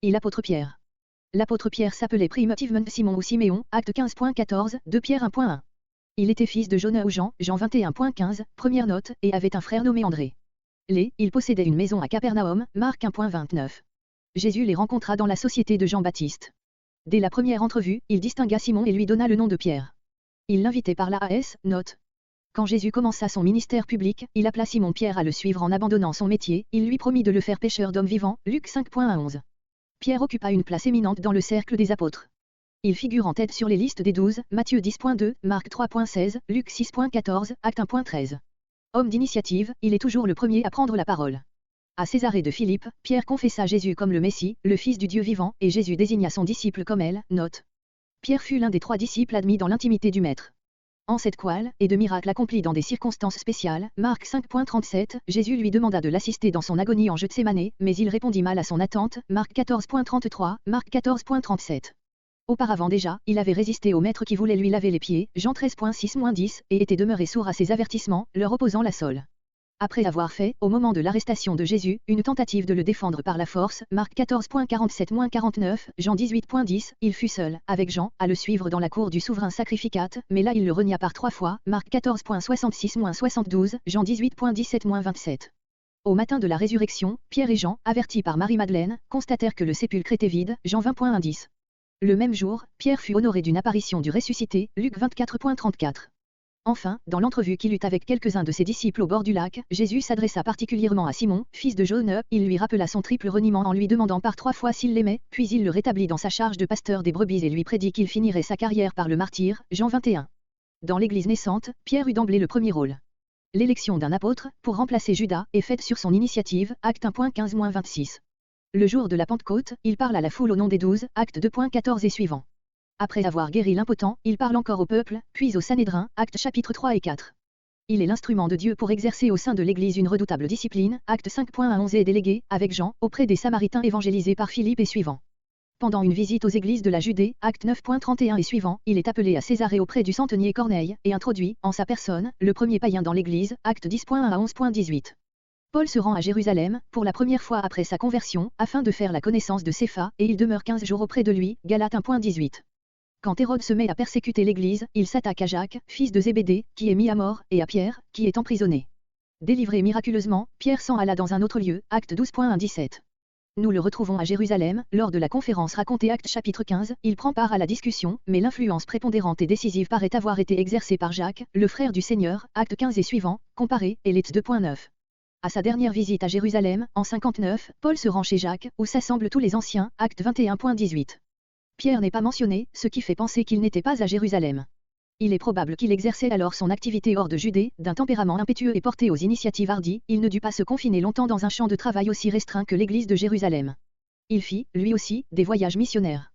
Et l'apôtre Pierre. L'apôtre Pierre s'appelait primitivement Simon ou Siméon, acte 15.14, de Pierre 1.1. Il était fils de Jonas ou Jean, Jean 21.15, première note, et avait un frère nommé André. Il possédait une maison à Capernaum, Marc 1.29. Jésus les rencontra dans la société de Jean-Baptiste. Dès la première entrevue, il distingua Simon et lui donna le nom de Pierre. Il l'invitait par la AS, note. Quand Jésus commença son ministère public, il appela Simon-Pierre à le suivre en abandonnant son métier, il lui promit de le faire pêcheur d'hommes vivants, Luc 5.11. Pierre occupa une place éminente dans le cercle des apôtres. Il figure en tête sur les listes des 12, Matthieu 10.2, Marc 3.16, Luc 6.14, Acte 1.13. Homme d'initiative, il est toujours le premier à prendre la parole. À Césarée de Philippe, Pierre confessa Jésus comme le Messie, le Fils du Dieu vivant, et Jésus désigna son disciple comme elle, note. Pierre fut l'un des 3 disciples admis dans l'intimité du Maître. En cette couale, et de miracles accomplis dans des circonstances spéciales, Marc 5.37, Jésus lui demanda de l'assister dans son agonie en Gethsémanée, mais il répondit mal à son attente, Marc 14.33, Marc 14.37. Auparavant déjà, il avait résisté au maître qui voulait lui laver les pieds, Jean 13.6-10, et était demeuré sourd à ses avertissements, leur opposant la sole. Après avoir fait, au moment de l'arrestation de Jésus, une tentative de le défendre par la force, Marc 14.47-49, Jean 18.10, il fut seul, avec Jean, à le suivre dans la cour du souverain sacrificate, mais là il le renia par 3 fois, Marc 14.66-72, Jean 18.17-27. Au matin de la résurrection, Pierre et Jean, avertis par Marie-Madeleine, constatèrent que le sépulcre était vide, Jean 20.10. Le même jour, Pierre fut honoré d'une apparition du ressuscité, Luc 24.34. Enfin, dans l'entrevue qu'il eut avec quelques-uns de ses disciples au bord du lac, Jésus s'adressa particulièrement à Simon, fils de Jonas, il lui rappela son triple reniement en lui demandant par 3 fois s'il l'aimait, puis il le rétablit dans sa charge de pasteur des brebis et lui prédit qu'il finirait sa carrière par le martyre, Jean 21. Dans l'Église naissante, Pierre eut d'emblée le premier rôle. L'élection d'un apôtre, pour remplacer Judas, est faite sur son initiative, acte 1.15-26. Le jour de la Pentecôte, il parle à la foule au nom des 12, acte 2.14 et suivant. Après avoir guéri l'impotent, il parle encore au peuple, puis au Sanhédrin, actes chapitres 3 et 4. Il est l'instrument de Dieu pour exercer au sein de l'Église une redoutable discipline, acte 5.11 et délégué, avec Jean, auprès des Samaritains évangélisés par Philippe et suivant. Pendant une visite aux églises de la Judée, acte 9.31 et suivant, il est appelé à Césarée auprès du centenier Corneille, et introduit, en sa personne, le premier païen dans l'Église, acte 10.1 à 11.18. Paul se rend à Jérusalem, pour la première fois après sa conversion, afin de faire la connaissance de Cépha, et il demeure 15 jours auprès de lui, Galates 1.18. Quand Hérode se met à persécuter l'Église, il s'attaque à Jacques, fils de Zébédée, qui est mis à mort, et à Pierre, qui est emprisonné. Délivré miraculeusement, Pierre s'en alla dans un autre lieu, acte 12.1-17. Nous le retrouvons à Jérusalem, lors de la conférence racontée acte chapitre 15, il prend part à la discussion, mais l'influence prépondérante et décisive paraît avoir été exercée par Jacques, le frère du Seigneur, acte 15 et suivant, comparé, et Léts 2.9. À sa dernière visite à Jérusalem, en 59, Paul se rend chez Jacques, où s'assemblent tous les anciens, acte 21.18. Pierre n'est pas mentionné, ce qui fait penser qu'il n'était pas à Jérusalem. Il est probable qu'il exerçait alors son activité hors de Judée, d'un tempérament impétueux et porté aux initiatives hardies, il ne dut pas se confiner longtemps dans un champ de travail aussi restreint que l'église de Jérusalem. Il fit, lui aussi, des voyages missionnaires.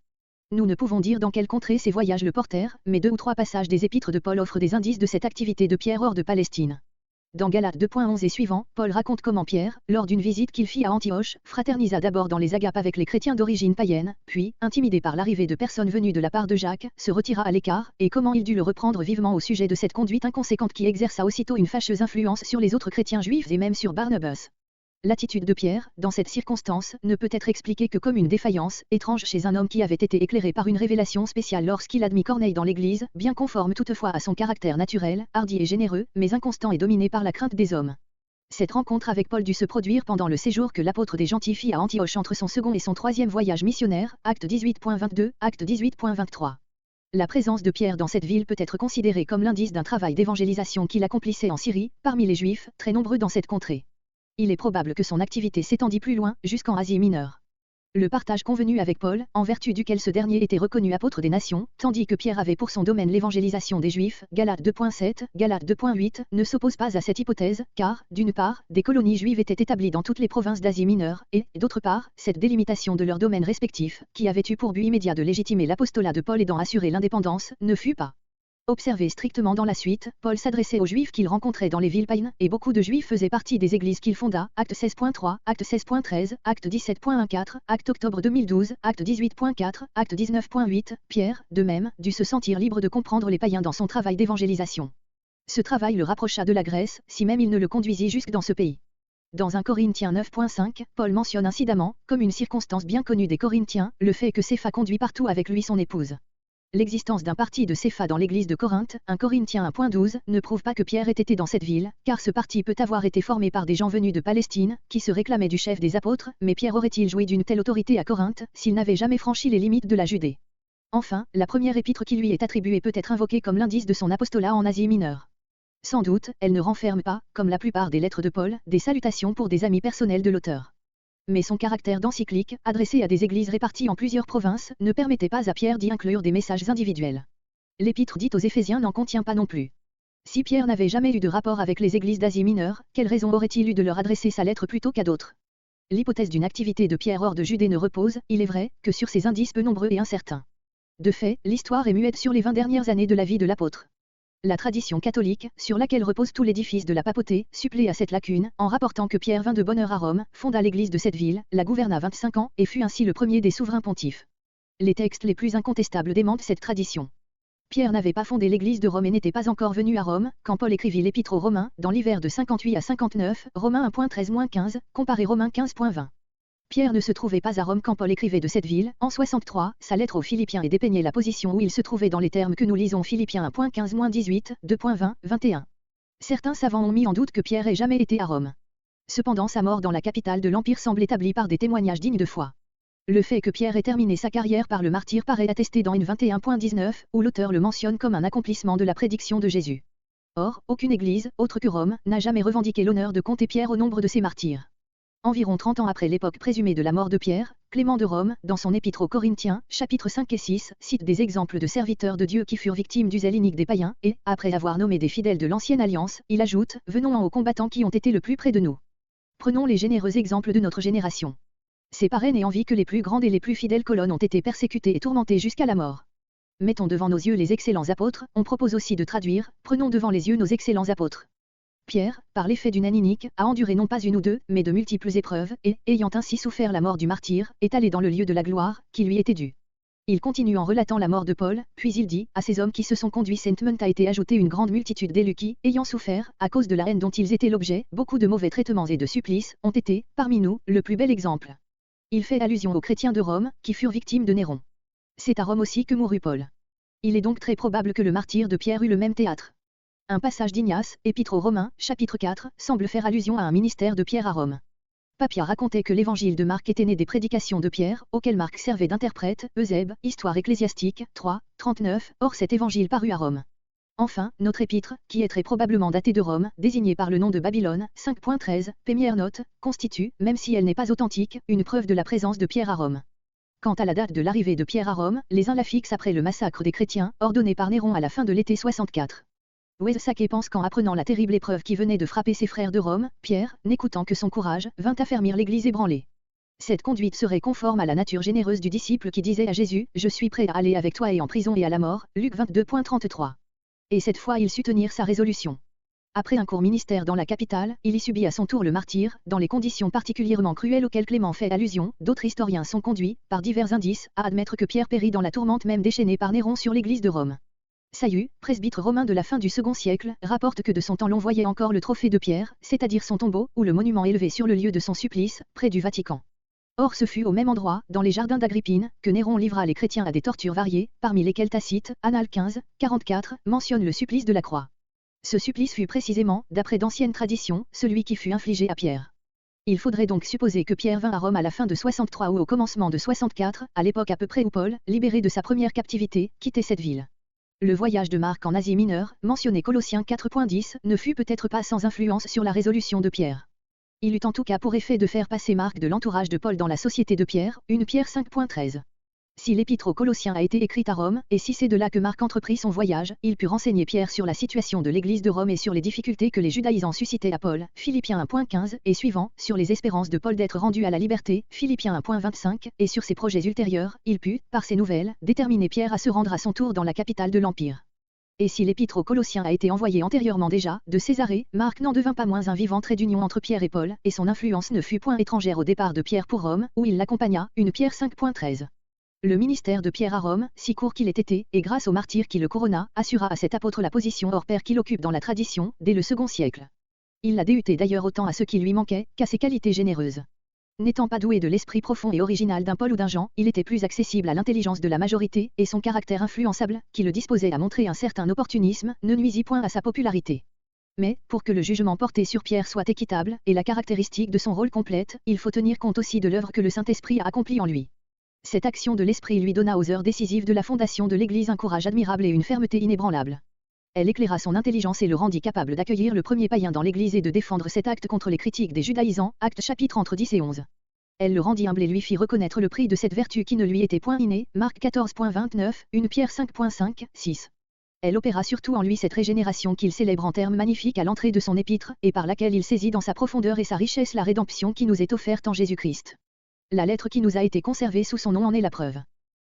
Nous ne pouvons dire dans quelle contrée ces voyages le portèrent, mais 2 ou 3 passages des épîtres de Paul offrent des indices de cette activité de Pierre hors de Palestine. Dans Galates 2.11 et suivant, Paul raconte comment Pierre, lors d'une visite qu'il fit à Antioche, fraternisa d'abord dans les agapes avec les chrétiens d'origine païenne, puis, intimidé par l'arrivée de personnes venues de la part de Jacques, se retira à l'écart, et comment il dut le reprendre vivement au sujet de cette conduite inconséquente qui exerça aussitôt une fâcheuse influence sur les autres chrétiens juifs et même sur Barnabas. L'attitude de Pierre, dans cette circonstance, ne peut être expliquée que comme une défaillance, étrange chez un homme qui avait été éclairé par une révélation spéciale lorsqu'il admit Corneille dans l'Église, bien conforme toutefois à son caractère naturel, hardi et généreux, mais inconstant et dominé par la crainte des hommes. Cette rencontre avec Paul dut se produire pendant le séjour que l'apôtre des gentils fit à Antioche entre son second et son troisième voyage missionnaire, acte 18.22, acte 18.23. La présence de Pierre dans cette ville peut être considérée comme l'indice d'un travail d'évangélisation qu'il accomplissait en Syrie, parmi les Juifs, très nombreux dans cette contrée. Il est probable que son activité s'étendit plus loin, jusqu'en Asie mineure. Le partage convenu avec Paul, en vertu duquel ce dernier était reconnu apôtre des nations, tandis que Pierre avait pour son domaine l'évangélisation des Juifs, Galates 2.7, Galates 2.8, ne s'oppose pas à cette hypothèse, car, d'une part, des colonies juives étaient établies dans toutes les provinces d'Asie mineure, et, d'autre part, cette délimitation de leurs domaines respectifs, qui avait eu pour but immédiat de légitimer l'apostolat de Paul et d'en assurer l'indépendance, ne fut pas observé strictement dans la suite. Paul s'adressait aux Juifs qu'il rencontrait dans les villes païennes, et beaucoup de Juifs faisaient partie des églises qu'il fonda, acte 16.3, acte 16.13, acte 17.14, acte octobre 2012, acte 18.4, acte 19.8, Pierre, de même, dut se sentir libre de comprendre les païens dans son travail d'évangélisation. Ce travail le rapprocha de la Grèce, si même il ne le conduisit jusque dans ce pays. Dans 1 Corinthiens 9.5, Paul mentionne incidemment, comme une circonstance bien connue des Corinthiens, le fait que Cépha conduit partout avec lui son épouse. L'existence d'un parti de Cépha dans l'église de Corinthe, 1 Corinthiens 1.12, ne prouve pas que Pierre ait été dans cette ville, car ce parti peut avoir été formé par des gens venus de Palestine, qui se réclamaient du chef des apôtres, mais Pierre aurait-il joui d'une telle autorité à Corinthe, s'il n'avait jamais franchi les limites de la Judée? Enfin, la première épître qui lui est attribuée peut être invoquée comme l'indice de son apostolat en Asie mineure. Sans doute, elle ne renferme pas, comme la plupart des lettres de Paul, des salutations pour des amis personnels de l'auteur. Mais son caractère d'encyclique, adressé à des églises réparties en plusieurs provinces, ne permettait pas à Pierre d'y inclure des messages individuels. L'épître dite aux Éphésiens n'en contient pas non plus. Si Pierre n'avait jamais eu de rapport avec les églises d'Asie mineure, quelle raison aurait-il eu de leur adresser sa lettre plutôt qu'à d'autres? L'hypothèse d'une activité de Pierre hors de Judée ne repose, il est vrai, que sur ces indices peu nombreux et incertains. De fait, l'histoire est muette sur les 20 dernières années de la vie de l'apôtre. La tradition catholique, sur laquelle repose tout l'édifice de la papauté, supplée à cette lacune, en rapportant que Pierre vint de bonne heure à Rome, fonda l'église de cette ville, la gouverna 25 ans, et fut ainsi le premier des souverains pontifes. Les textes les plus incontestables démentent cette tradition. Pierre n'avait pas fondé l'église de Rome et n'était pas encore venu à Rome, quand Paul écrivit l'épître aux Romains, dans l'hiver de 58 à 59, Romains 1.13-15, comparé Romains 15.20. Pierre ne se trouvait pas à Rome quand Paul écrivait de cette ville, en 63, sa lettre aux Philippiens et dépeignait la position où il se trouvait dans les termes que nous lisons Philippiens 1.15-18, 2.20, 21. Certains savants ont mis en doute que Pierre ait jamais été à Rome. Cependant sa mort dans la capitale de l'Empire semble établie par des témoignages dignes de foi. Le fait que Pierre ait terminé sa carrière par le martyre paraît attesté dans N21.19, où l'auteur le mentionne comme un accomplissement de la prédiction de Jésus. Or, aucune église, autre que Rome, n'a jamais revendiqué l'honneur de compter Pierre au nombre de ses martyrs. Environ 30 ans après l'époque présumée de la mort de Pierre, Clément de Rome, dans son épître aux Corinthiens, chapitres 5 et 6, cite des exemples de serviteurs de Dieu qui furent victimes du zèle inique des païens, et, après avoir nommé des fidèles de l'ancienne alliance, il ajoute « Venons-en aux combattants qui ont été le plus près de nous. Prenons les généreux exemples de notre génération. C'est par haine et envie que les plus grandes et les plus fidèles colonnes ont été persécutées et tourmentées jusqu'à la mort. Mettons devant nos yeux les excellents apôtres, on propose aussi de traduire « Prenons devant les yeux nos excellents apôtres ». Pierre, par l'effet d'une haine inique, a enduré non pas une ou deux, mais de multiples épreuves, et, ayant ainsi souffert la mort du martyr, est allé dans le lieu de la gloire, qui lui était due. Il continue en relatant la mort de Paul, puis il dit, à ces hommes qui se sont conduits Saint-Ment a été ajoutée une grande multitude d'élus qui, ayant souffert, à cause de la haine dont ils étaient l'objet, beaucoup de mauvais traitements et de supplices, ont été, parmi nous, le plus bel exemple. Il fait allusion aux chrétiens de Rome, qui furent victimes de Néron. C'est à Rome aussi que mourut Paul. Il est donc très probable que le martyre de Pierre eut le même théâtre. Un passage d'Ignace, épître aux Romains, chapitre 4, semble faire allusion à un ministère de Pierre à Rome. Papia racontait que l'évangile de Marc était né des prédications de Pierre, auquel Marc servait d'interprète, Eusèbe, Histoire ecclésiastique, 3, 39, or cet évangile parut à Rome. Enfin, notre épître, qui est très probablement datée de Rome, désignée par le nom de Babylone, 5.13, première note, constitue, même si elle n'est pas authentique, une preuve de la présence de Pierre à Rome. Quant à la date de l'arrivée de Pierre à Rome, les uns la fixent après le massacre des chrétiens, ordonné par Néron à la fin de l'été 64. Wieselsack pense qu'en apprenant la terrible épreuve qui venait de frapper ses frères de Rome, Pierre, n'écoutant que son courage, vint affermir l'église ébranlée. Cette conduite serait conforme à la nature généreuse du disciple qui disait à Jésus, « Je suis prêt à aller avec toi et en prison et à la mort » Luc 22.33. Et cette fois il sut tenir sa résolution. Après un court ministère dans la capitale, il y subit à son tour le martyre, dans les conditions particulièrement cruelles auxquelles Clément fait allusion. D'autres historiens sont conduits, par divers indices, à admettre que Pierre périt dans la tourmente même déchaînée par Néron sur l'église de Rome. Saillut, presbytre romain de la fin du second siècle, rapporte que de son temps l'on voyait encore le trophée de Pierre, c'est-à-dire son tombeau, ou le monument élevé sur le lieu de son supplice, près du Vatican. Or ce fut au même endroit, dans les jardins d'Agrippine, que Néron livra les chrétiens à des tortures variées, parmi lesquelles Tacite, Annales 15, 44, mentionne le supplice de la croix. Ce supplice fut précisément, d'après d'anciennes traditions, celui qui fut infligé à Pierre. Il faudrait donc supposer que Pierre vint à Rome à la fin de 63 ou au commencement de 64, à l'époque à peu près où Paul, libéré de sa première captivité, quittait cette ville. Le voyage de Marc en Asie mineure, mentionné Colossiens 4.10, ne fut peut-être pas sans influence sur la résolution de Pierre. Il eut en tout cas pour effet de faire passer Marc de l'entourage de Paul dans la société de Pierre, 1 Pierre 5.13. Si l'épître aux Colossiens a été écrite à Rome, et si c'est de là que Marc entreprit son voyage, il put renseigner Pierre sur la situation de l'église de Rome et sur les difficultés que les judaïsants suscitaient à Paul, Philippiens 1.15, et suivant, sur les espérances de Paul d'être rendu à la liberté, Philippiens 1.25, et sur ses projets ultérieurs, il put, par ces nouvelles, déterminer Pierre à se rendre à son tour dans la capitale de l'Empire. Et si l'épître aux Colossiens a été envoyé antérieurement déjà, de Césarée, Marc n'en devint pas moins un vivant trait d'union entre Pierre et Paul, et son influence ne fut point étrangère au départ de Pierre pour Rome, où il l'accompagna, 1 Pierre 5.13. Le ministère de Pierre à Rome, si court qu'il ait été, et grâce au martyr qui le couronna, assura à cet apôtre la position hors pair qu'il occupe dans la tradition, dès le second siècle. Il l'a déhuté d'ailleurs autant à ce qui lui manquait, qu'à ses qualités généreuses. N'étant pas doué de l'esprit profond et original d'un Paul ou d'un Jean, il était plus accessible à l'intelligence de la majorité, et son caractère influençable, qui le disposait à montrer un certain opportunisme, ne nuisit point à sa popularité. Mais, pour que le jugement porté sur Pierre soit équitable, et la caractéristique de son rôle complète, il faut tenir compte aussi de l'œuvre que le Saint-Esprit a accomplie en lui. Cette action de l'Esprit lui donna aux heures décisives de la fondation de l'Église un courage admirable et une fermeté inébranlable. Elle éclaira son intelligence et le rendit capable d'accueillir le premier païen dans l'Église et de défendre cet acte contre les critiques des judaïsants, Actes chapitre entre 10 et 11. Elle le rendit humble et lui fit reconnaître le prix de cette vertu qui ne lui était point innée, Marc 14.29, 1 Pierre 5.5, 6. Elle opéra surtout en lui cette régénération qu'il célèbre en termes magnifiques à l'entrée de son épître, et par laquelle il saisit dans sa profondeur et sa richesse la rédemption qui nous est offerte en Jésus-Christ. La lettre qui nous a été conservée sous son nom en est la preuve.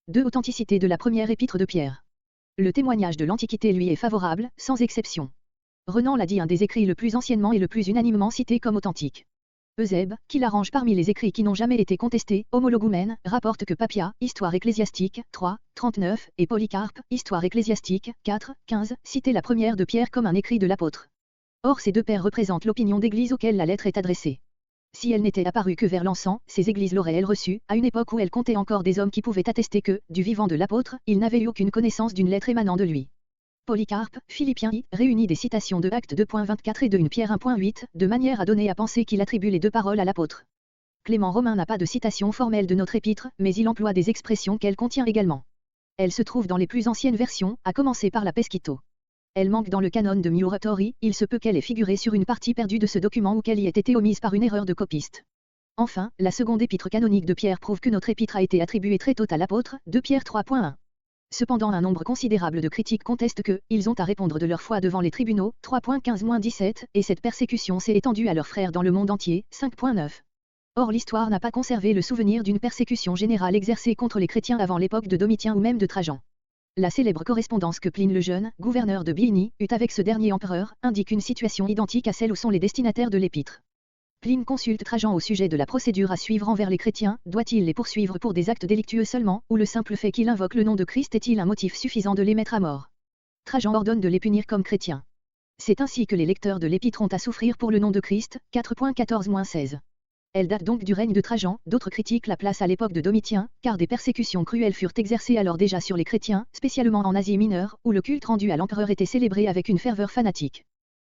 2. Authenticité de la première épître de Pierre. Le témoignage de l'Antiquité lui est favorable, sans exception. Renan l'a dit, un des écrits le plus anciennement et le plus unanimement cité comme authentique. Eusèbe, qui l'arrange parmi les écrits qui n'ont jamais été contestés, homologoumène, rapporte que Papia, Histoire ecclésiastique, 3, 39, et Polycarpe, Histoire ecclésiastique, 4, 15, citaient la première de Pierre comme un écrit de l'apôtre. Or ces deux pères représentent l'opinion d'église auquel la lettre est adressée. Si elle n'était apparue que vers l'encens, ces églises l'auraient-elles reçue, à une époque où elle comptait encore des hommes qui pouvaient attester que, du vivant de l'apôtre, il n'avait eu aucune connaissance d'une lettre émanant de lui. Polycarpe, Philippiens I, réunit des citations de Actes 2.24 et de 1 Pierre 1.8, de manière à donner à penser qu'il attribue les deux paroles à l'apôtre. Clément Romain n'a pas de citation formelle de notre épître, mais il emploie des expressions qu'elle contient également. Elle se trouve dans les plus anciennes versions, à commencer par la Pesquito. Elle manque dans le canon de Muratori, il se peut qu'elle ait figuré sur une partie perdue de ce document ou qu'elle y ait été omise par une erreur de copiste. Enfin, la seconde épître canonique de Pierre prouve que notre épître a été attribuée très tôt à l'apôtre, 2 Pierre 3.1. Cependant un nombre considérable de critiques contestent que, ils ont à répondre de leur foi devant les tribunaux, 3.15-17, et cette persécution s'est étendue à leurs frères dans le monde entier, 5.9. Or l'histoire n'a pas conservé le souvenir d'une persécution générale exercée contre les chrétiens avant l'époque de Domitien ou même de Trajan. La célèbre correspondance que Pline le Jeune, gouverneur de Byénie, eut avec ce dernier empereur, indique une situation identique à celle où sont les destinataires de l'épître. Pline consulte Trajan au sujet de la procédure à suivre envers les chrétiens, doit-il les poursuivre pour des actes délictueux seulement, ou le simple fait qu'il invoque le nom de Christ est-il un motif suffisant de les mettre à mort? Trajan ordonne de les punir comme chrétiens. C'est ainsi que les lecteurs de l'épître ont à souffrir pour le nom de Christ, 4.14-16. Elle date donc du règne de Trajan, d'autres critiquent la place à l'époque de Domitien, car des persécutions cruelles furent exercées alors déjà sur les chrétiens, spécialement en Asie mineure, où le culte rendu à l'empereur était célébré avec une ferveur fanatique.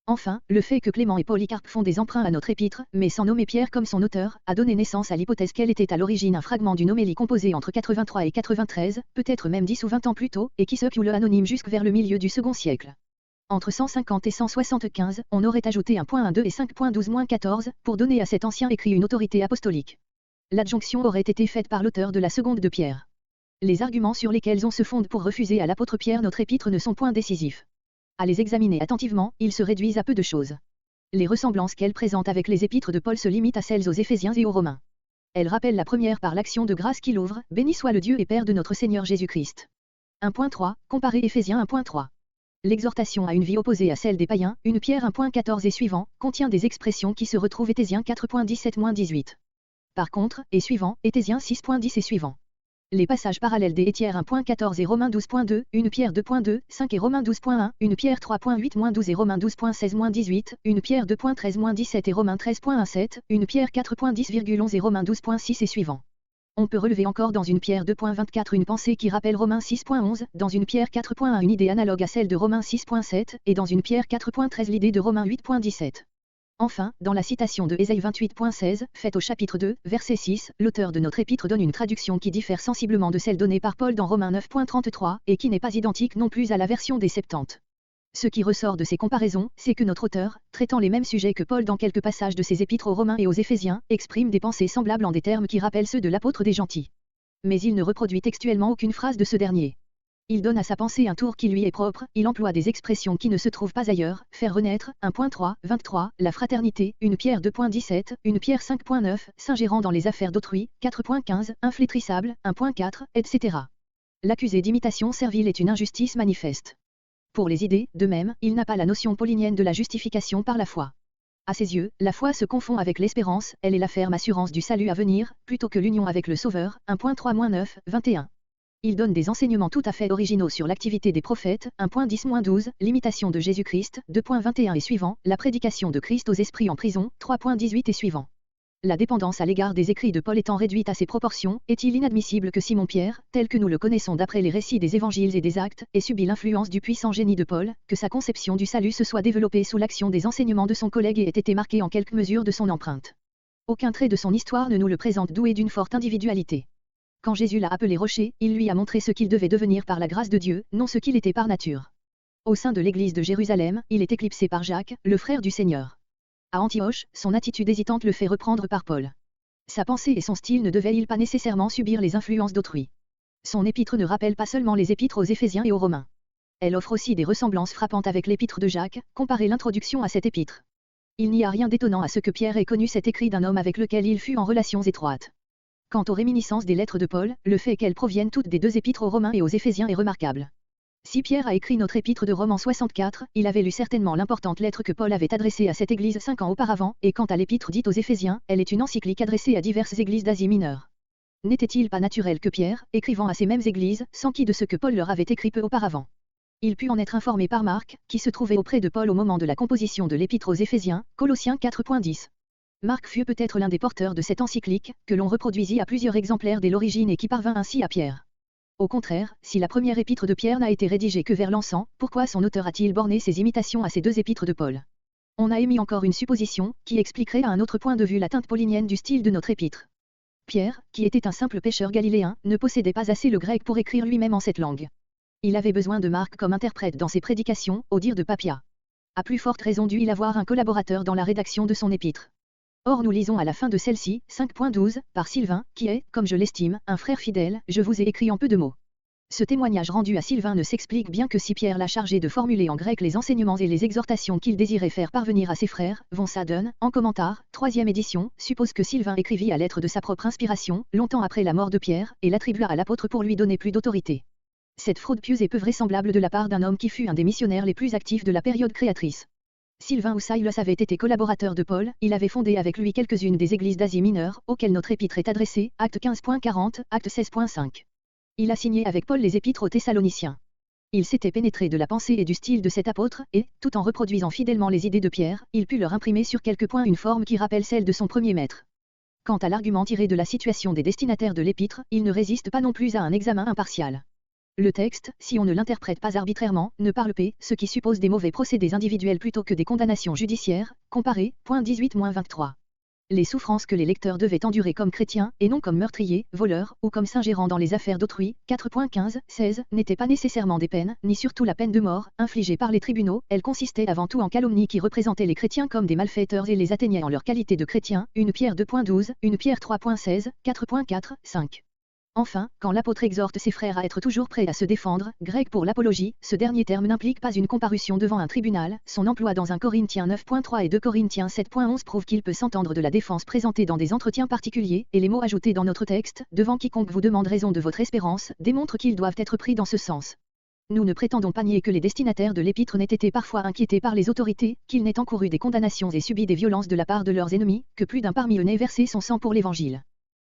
Enfin, le fait que Clément et Polycarpe font des emprunts à notre épître, mais sans nommer Pierre comme son auteur, a donné naissance à l'hypothèse qu'elle était à l'origine un fragment d'une homélie composée entre 83 et 93, peut-être même 10 ou 20 ans plus tôt, et qui se le anonyme jusque vers le milieu du second siècle. Entre 150 et 175, on aurait ajouté 1.12 et 5.12-14, pour donner à cet ancien écrit une autorité apostolique. L'adjonction aurait été faite par l'auteur de la seconde de Pierre. Les arguments sur lesquels on se fonde pour refuser à l'apôtre Pierre notre épître ne sont point décisifs. À les examiner attentivement, ils se réduisent à peu de choses. Les ressemblances qu'elle présente avec les épîtres de Paul se limitent à celles aux Éphésiens et aux Romains. Elle rappelle la première par l'action de grâce qu'il ouvre, béni soit le Dieu et Père de notre Seigneur Jésus-Christ. 1.3, comparez Éphésiens 1.3. L'exhortation à une vie opposée à celle des païens, 1 Pierre 1.14 et suivant, contient des expressions qui se retrouvent Éphésiens 4.17-18. Par contre, et suivant, Éphésiens 6.10 et suivant. Les passages parallèles des Hétières 1.14 et Romains 12.2, 1 Pierre 2.2, 5 et Romains 12.1, 1 Pierre 3.8-12 et Romains 12.16-18, 1 Pierre 2.13-17 et Romains 13.17, 1 Pierre 4.10,11 et Romains 12.6 et suivant. On peut relever encore dans 1 Pierre 2.24 une pensée qui rappelle Romains 6.11, dans 1 Pierre 4.1 une idée analogue à celle de Romains 6.7, et dans 1 Pierre 4.13 l'idée de Romains 8.17. Enfin, dans la citation de Ésaïe 28.16, faite au chapitre 2, verset 6, l'auteur de notre épître donne une traduction qui diffère sensiblement de celle donnée par Paul dans Romains 9.33, et qui n'est pas identique non plus à la version des Septante. Ce qui ressort de ces comparaisons, c'est que notre auteur, traitant les mêmes sujets que Paul dans quelques passages de ses épîtres aux Romains et aux Éphésiens, exprime des pensées semblables en des termes qui rappellent ceux de l'apôtre des gentils. Mais il ne reproduit textuellement aucune phrase de ce dernier. Il donne à sa pensée un tour qui lui est propre, il emploie des expressions qui ne se trouvent pas ailleurs, faire renaître, 1.3, 23, la fraternité, 1 Pierre 2.17, 1 Pierre 5.9, s'ingérant dans les affaires d'autrui, 4.15, inflétrissable, 1.4, etc. L'accusé d'imitation servile est une injustice manifeste. Pour les idées, de même, il n'a pas la notion paulinienne de la justification par la foi. À ses yeux, la foi se confond avec l'espérance, elle est la ferme assurance du salut à venir, plutôt que l'union avec le Sauveur, 1.3-9, 21. Il donne des enseignements tout à fait originaux sur l'activité des prophètes, 1.10-12, l'imitation de Jésus-Christ, 2.21 et suivant, la prédication de Christ aux esprits en prison, 3.18 et suivant. La dépendance à l'égard des écrits de Paul étant réduite à ces proportions, est-il inadmissible que Simon-Pierre, tel que nous le connaissons d'après les récits des évangiles et des actes, ait subi l'influence du puissant génie de Paul, que sa conception du salut se soit développée sous l'action des enseignements de son collègue et ait été marquée en quelque mesure de son empreinte. Aucun trait de son histoire ne nous le présente doué d'une forte individualité. Quand Jésus l'a appelé rocher, il lui a montré ce qu'il devait devenir par la grâce de Dieu, non ce qu'il était par nature. Au sein de l'église de Jérusalem, il est éclipsé par Jacques, le frère du Seigneur. À Antioche, son attitude hésitante le fait reprendre par Paul. Sa pensée et son style ne devaient-ils pas nécessairement subir les influences d'autrui? Son épître ne rappelle pas seulement les épîtres aux Éphésiens et aux Romains. Elle offre aussi des ressemblances frappantes avec l'épître de Jacques, comparez l'introduction à cette épître. Il n'y a rien d'étonnant à ce que Pierre ait connu cet écrit d'un homme avec lequel il fut en relations étroites. Quant aux réminiscences des lettres de Paul, le fait qu'elles proviennent toutes des deux épîtres aux Romains et aux Éphésiens est remarquable. Si Pierre a écrit notre épître de Rome en 64, il avait lu certainement l'importante lettre que Paul avait adressée à cette église 5 ans auparavant, et quant à l'épître dite aux Éphésiens, elle est une encyclique adressée à diverses églises d'Asie mineure. N'était-il pas naturel que Pierre, écrivant à ces mêmes églises, s'enquit de ce que Paul leur avait écrit peu auparavant? Il put en être informé par Marc, qui se trouvait auprès de Paul au moment de la composition de l'épître aux Éphésiens, Colossiens 4.10. Marc fut peut-être l'un des porteurs de cette encyclique, que l'on reproduisit à plusieurs exemplaires dès l'origine et qui parvint ainsi à Pierre. Au contraire, si la première épître de Pierre n'a été rédigée que vers l'encens, pourquoi son auteur a-t-il borné ses imitations à ces deux épîtres de Paul? On a émis encore une supposition, qui expliquerait à un autre point de vue la teinte paulinienne du style de notre épître. Pierre, qui était un simple pêcheur galiléen, ne possédait pas assez le grec pour écrire lui-même en cette langue. Il avait besoin de Marc comme interprète dans ses prédications, au dire de Papia. À plus forte raison dut-il avoir un collaborateur dans la rédaction de son épître. Or nous lisons à la fin de celle-ci, 5.12, par Sylvain, qui est, comme je l'estime, un frère fidèle, je vous ai écrit en peu de mots. Ce témoignage rendu à Sylvain ne s'explique bien que si Pierre l'a chargé de formuler en grec les enseignements et les exhortations qu'il désirait faire parvenir à ses frères, Von Saden, en commentaire, 3e édition, suppose que Sylvain écrivit à lettre de sa propre inspiration, longtemps après la mort de Pierre, et l'attribua à l'apôtre pour lui donner plus d'autorité. Cette fraude pieuse est peu vraisemblable de la part d'un homme qui fut un des missionnaires les plus actifs de la période créatrice. Sylvain ou Silas avait été collaborateur de Paul, il avait fondé avec lui quelques-unes des églises d'Asie mineure, auxquelles notre épître est adressée, acte 15.40, acte 16.5. Il a signé avec Paul les épîtres aux Thessaloniciens. Il s'était pénétré de la pensée et du style de cet apôtre, et, tout en reproduisant fidèlement les idées de Pierre, il put leur imprimer sur quelques points une forme qui rappelle celle de son premier maître. Quant à l'argument tiré de la situation des destinataires de l'épître, il ne résiste pas non plus à un examen impartial. Le texte, si on ne l'interprète pas arbitrairement, ne parle pas, ce qui suppose des mauvais procédés individuels plutôt que des condamnations judiciaires, comparé, point 18-23. Les souffrances que les lecteurs devaient endurer comme chrétiens, et non comme meurtriers, voleurs, ou comme s'ingérant dans les affaires d'autrui, 4.15-16, n'étaient pas nécessairement des peines, ni surtout la peine de mort, infligée par les tribunaux, elles consistaient avant tout en calomnies qui représentaient les chrétiens comme des malfaiteurs et les atteignaient en leur qualité de chrétiens, 1 Pierre 2.12, 1 Pierre 3.16, 4.4-5. Enfin, quand l'apôtre exhorte ses frères à être toujours prêts à se défendre, grec pour l'apologie, ce dernier terme n'implique pas une comparution devant un tribunal, son emploi dans 1 Corinthiens 9.3 et 2 Corinthiens 7.11 prouve qu'il peut s'entendre de la défense présentée dans des entretiens particuliers, et les mots ajoutés dans notre texte, devant quiconque vous demande raison de votre espérance, démontrent qu'ils doivent être pris dans ce sens. Nous ne prétendons pas nier que les destinataires de l'épître n'aient été parfois inquiétés par les autorités, qu'ils n'aient encouru des condamnations et subi des violences de la part de leurs ennemis, que plus d'un parmi eux n'ait versé son sang pour l'Évangile.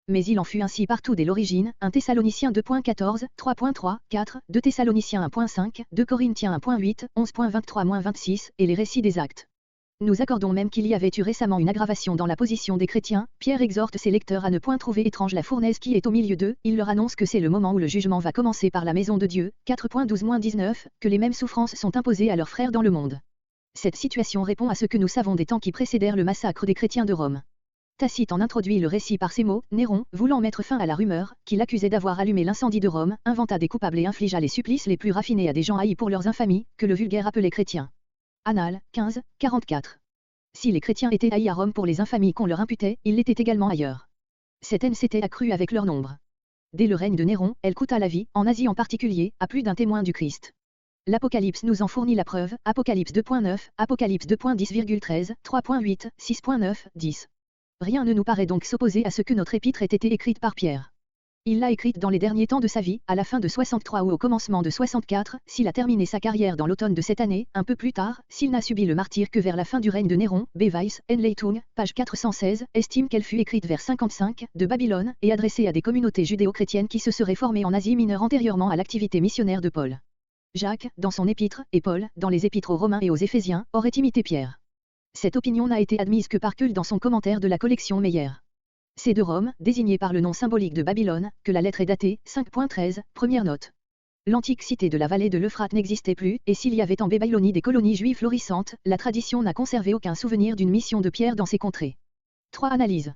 Mais il en fut ainsi partout dès l'origine, 1 Thessaloniciens 2.14, 3.3, 4, 2 Thessaloniciens 1.5, 2 Corinthiens 1.8, 11.23-26, et les récits des actes. Nous accordons même qu'il y avait eu récemment une aggravation dans la position des chrétiens. Pierre exhorte ses lecteurs à ne point trouver étrange la fournaise qui est au milieu d'eux, il leur annonce que c'est le moment où le jugement va commencer par la maison de Dieu, 4.12-19, que les mêmes souffrances sont imposées à leurs frères dans le monde. Cette situation répond à ce que nous savons des temps qui précédèrent le massacre des chrétiens de Rome. Tacite en introduit le récit par ces mots, Néron, voulant mettre fin à la rumeur, qui l'accusait d'avoir allumé l'incendie de Rome, inventa des coupables et infligea les supplices les plus raffinés à des gens haïs pour leurs infamies, que le vulgaire appelait chrétiens. Annales, 15, 44. Si les chrétiens étaient haïs à Rome pour les infamies qu'on leur imputait, ils l'étaient également ailleurs. Cette haine s'était accrue avec leur nombre. Dès le règne de Néron, elle coûta la vie, en Asie en particulier, à plus d'un témoin du Christ. L'Apocalypse nous en fournit la preuve, Apocalypse 2.9, Apocalypse 2.10,13, 3.8, 6.9, 10. Rien ne nous paraît donc s'opposer à ce que notre épître ait été écrite par Pierre. Il l'a écrite dans les derniers temps de sa vie, à la fin de 63 ou au commencement de 64, s'il a terminé sa carrière dans l'automne de cette année, un peu plus tard, s'il n'a subi le martyre que vers la fin du règne de Néron. B. Weiss, Enleitung, page 416, estime qu'elle fut écrite vers 55, de Babylone, et adressée à des communautés judéo-chrétiennes qui se seraient formées en Asie mineure antérieurement à l'activité missionnaire de Paul. Jacques, dans son épître, et Paul, dans les épîtres aux Romains et aux Éphésiens, auraient imité Pierre. Cette opinion n'a été admise que par Kuhl dans son commentaire de la collection Meyer. C'est de Rome, désigné par le nom symbolique de Babylone, que la lettre est datée, 5.13, première note. L'antique cité de la vallée de l'Euphrate n'existait plus, et s'il y avait en Babylonie des colonies juives florissantes, la tradition n'a conservé aucun souvenir d'une mission de Pierre dans ces contrées. 3. Analyse.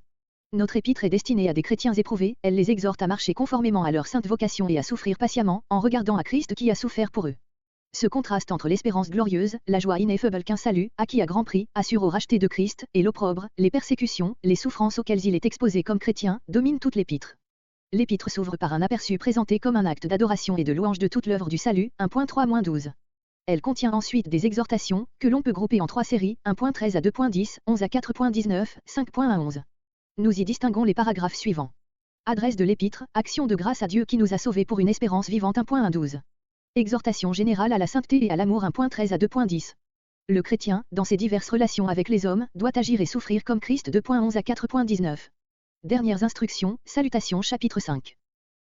Notre épître est destinée à des chrétiens éprouvés, elle les exhorte à marcher conformément à leur sainte vocation et à souffrir patiemment, en regardant à Christ qui a souffert pour eux. Ce contraste entre l'espérance glorieuse, la joie ineffable qu'un salut, acquis à grand prix, assure aux rachetés de Christ, et l'opprobre, les persécutions, les souffrances auxquelles il est exposé comme chrétien, domine toute l'épître. L'épître s'ouvre par un aperçu présenté comme un acte d'adoration et de louange de toute l'œuvre du salut, 1.3-12. Elle contient ensuite des exhortations, que l'on peut grouper en 3 séries, 1.13 à 2.10, 11 à 4.19, 5.11. Nous y distinguons les paragraphes suivants. Adresse de l'épître, action de grâce à Dieu qui nous a sauvés pour une espérance vivante 1.12. Exhortation générale à la sainteté et à l'amour 1.13 à 2.10. Le chrétien, dans ses diverses relations avec les hommes, doit agir et souffrir comme Christ 2.11 à 4.19. Dernières instructions, salutations chapitre 5.